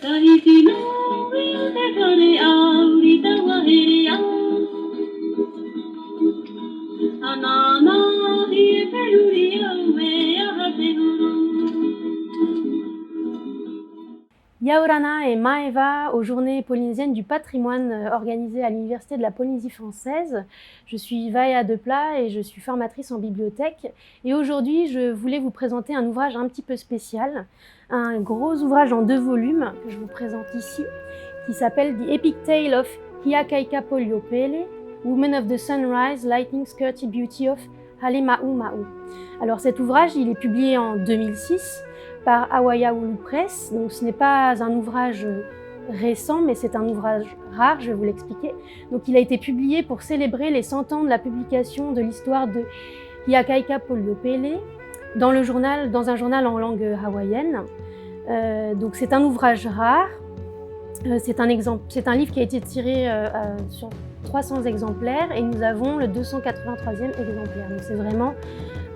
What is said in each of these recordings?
Tahiti no ia te whare auri tawa here au. Anana hi e peruri au me aha te huru. Yaorana et Maeva aux Journées polynésiennes du patrimoine organisées à l'Université de la Polynésie française. Je suis Vaya Deplat et je suis formatrice en bibliothèque. Et aujourd'hui, je voulais vous présenter un ouvrage un petit peu spécial, un gros ouvrage en 2 volumes que je vous présente ici, qui s'appelle The Epic Tale of Hiakaika Poliopele, Woman of the Sunrise, Lightning Skirty Beauty of Halema'u. Alors cet ouvrage, il est publié en 2006 par Hawayaulu Press. Donc ce n'est pas un ouvrage récent, mais c'est un ouvrage rare, je vais vous l'expliquer. Donc il a été publié pour célébrer les 100 ans de la publication de l'histoire de Hiakaika Poliopele dans un journal en langue hawaïenne. Donc c'est un ouvrage rare. C'est un livre qui a été tiré sur 300 exemplaires et nous avons le 283e exemplaire. Donc c'est vraiment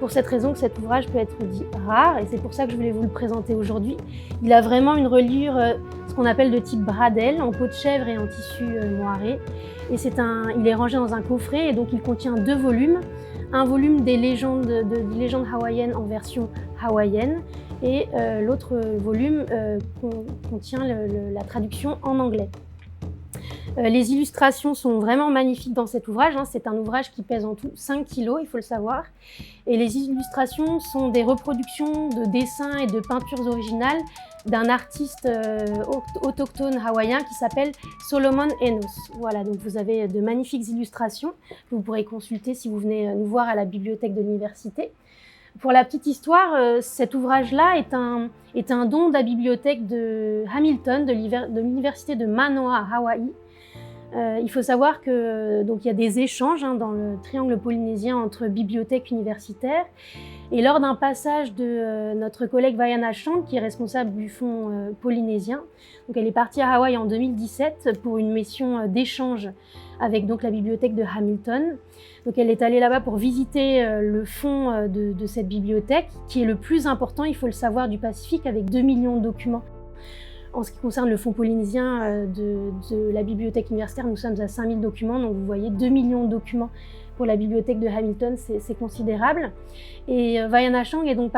pour cette raison que cet ouvrage peut être dit rare et c'est pour ça que je voulais vous le présenter aujourd'hui. Il a vraiment une reliure, ce qu'on appelle de type Bradel, en peau de chèvre et en tissu moiré. Et il est rangé dans un coffret et donc il contient 2 volumes. Un volume des légendes hawaïennes en version hawaïenne et l'autre volume contient la traduction en anglais. Les illustrations sont vraiment magnifiques dans cet ouvrage. C'est un ouvrage qui pèse en tout 5 kilos, il faut le savoir. Et les illustrations sont des reproductions de dessins et de peintures originales d'un artiste autochtone hawaïen qui s'appelle Solomon Enos. Voilà, donc vous avez de magnifiques illustrations que vous pourrez consulter si vous venez nous voir à la bibliothèque de l'université. Pour la petite histoire, cet ouvrage-là est un don de la bibliothèque de Hamilton, de l'université de Manoa à Hawaï. Il faut savoir que donc il y a des échanges dans le triangle polynésien entre bibliothèques universitaires. Et lors d'un passage de notre collègue Vaiana Chang, qui est responsable du fonds polynésien, donc elle est partie à Hawaï en 2017 pour une mission d'échange avec donc la bibliothèque de Hamilton. Donc elle est allée là-bas pour visiter le fonds de cette bibliothèque, qui est le plus important, il faut le savoir, du Pacifique, avec 2 millions de documents. En ce qui concerne le fonds polynésien de la bibliothèque universitaire, nous sommes à 5000 documents, donc vous voyez 2 millions de documents pour la bibliothèque de Hamilton, c'est considérable. Et Vaiana Chang est donc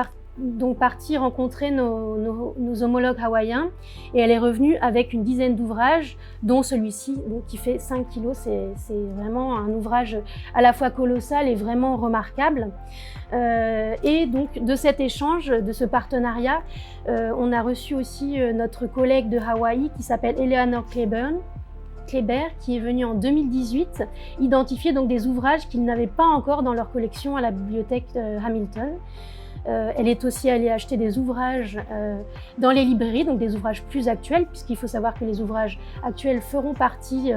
partie rencontrer nos homologues hawaïens et elle est revenue avec une dizaine d'ouvrages, dont celui-ci qui fait 5 kilos. C'est vraiment un ouvrage à la fois colossal et vraiment remarquable. Et donc de cet échange, de ce partenariat, on a reçu aussi notre collègue de Hawaï qui s'appelle Eleanor Kleber, qui est venue en 2018 identifier donc des ouvrages qu'ils n'avaient pas encore dans leur collection à la bibliothèque Hamilton. Elle est aussi allée acheter des ouvrages dans les librairies, donc des ouvrages plus actuels, puisqu'il faut savoir que les ouvrages actuels feront partie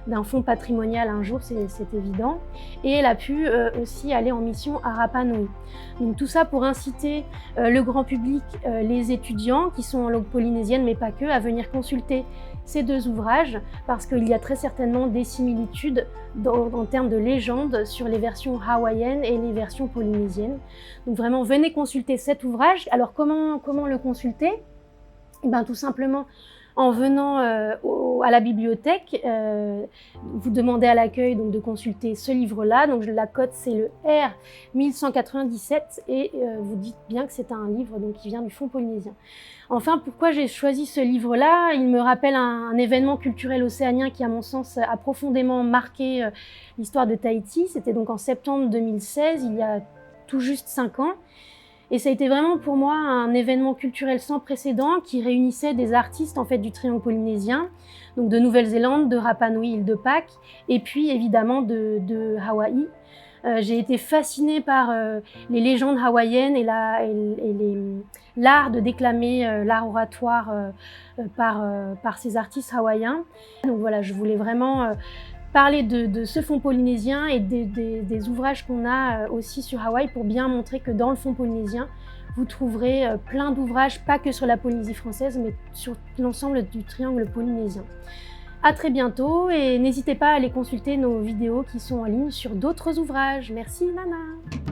d'un fonds patrimonial un jour, c'est évident. Et elle a pu aussi aller en mission à Rapa Nui. Donc tout ça pour inciter le grand public, les étudiants qui sont en langue polynésienne, mais pas que, à venir consulter ces 2 ouvrages, parce qu'il y a très certainement des similitudes en termes de légendes sur les versions hawaïennes et les versions polynésiennes. Donc vraiment, venez consulter cet ouvrage. Alors comment le consulter ? Tout simplement en venant à la bibliothèque, vous demandez à l'accueil de consulter ce livre-là. Donc la cote c'est le R1197 et vous dites bien que c'est un livre qui vient du fonds polynésien. Enfin, pourquoi j'ai choisi ce livre-là ? Il me rappelle un événement culturel océanien qui, à mon sens, a profondément marqué l'histoire de Tahiti. C'était donc en septembre 2016, il y a tout juste 5 ans. Et ça a été vraiment pour moi un événement culturel sans précédent qui réunissait des artistes du triangle polynésien, donc de Nouvelle-Zélande, de Rapa Nui, île de Pâques, et puis évidemment de Hawaï. J'ai été fascinée par les légendes hawaïennes et l'art de déclamer, l'art oratoire par ces artistes hawaïens. Donc voilà, je voulais vraiment parler de ce fonds polynésien et des ouvrages qu'on a aussi sur Hawaï pour bien montrer que dans le fonds polynésien, vous trouverez plein d'ouvrages, pas que sur la Polynésie française, mais sur l'ensemble du triangle polynésien. À très bientôt et n'hésitez pas à aller consulter nos vidéos qui sont en ligne sur d'autres ouvrages. Merci Nana.